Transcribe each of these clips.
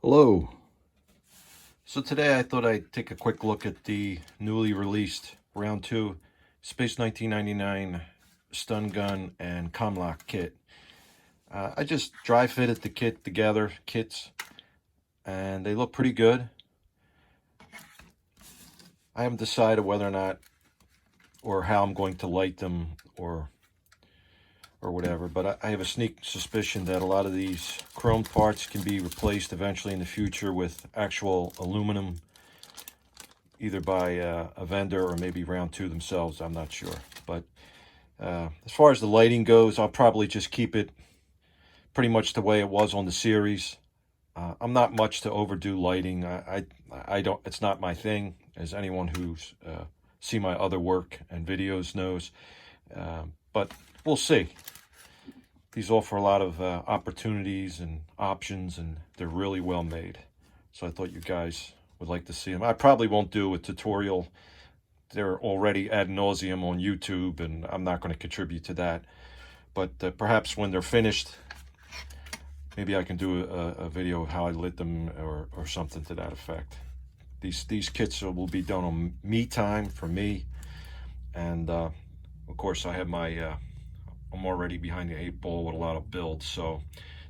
Hello. So today I thought I'd take a quick look at the newly released Round 2 Space 1999 Stun Gun and Commlock kit. I just dry fitted the kits, and they look pretty good. I haven't decided whether or not or how I'm going to light them or whatever, but I have a sneak suspicion that a lot of these chrome parts can be replaced eventually in the future with actual aluminum, either by a vendor or maybe Round 2 themselves. I'm not sure. But as far as the lighting goes, I'll probably just keep it pretty much the way it was on the series. I'm not much to overdo lighting. I don't. It's not my thing, as anyone who's seen my other work and videos knows. But we'll see. These offer a lot of opportunities and options, and they're really well made. So I thought you guys would like to see them. I probably won't do a tutorial. They're already ad nauseum on YouTube, and I'm not going to contribute to that. But perhaps when they're finished, maybe I can do a video of how I lit them or something to that effect. These kits will be done on me time for me, and of course I have my I'm already behind the 8 ball with a lot of builds, so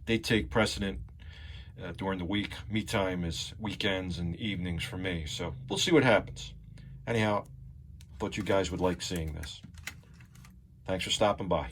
they take precedent during the week. Me time is weekends and evenings for me, so we'll see what happens. Anyhow, thought you guys would like seeing this. Thanks for stopping by.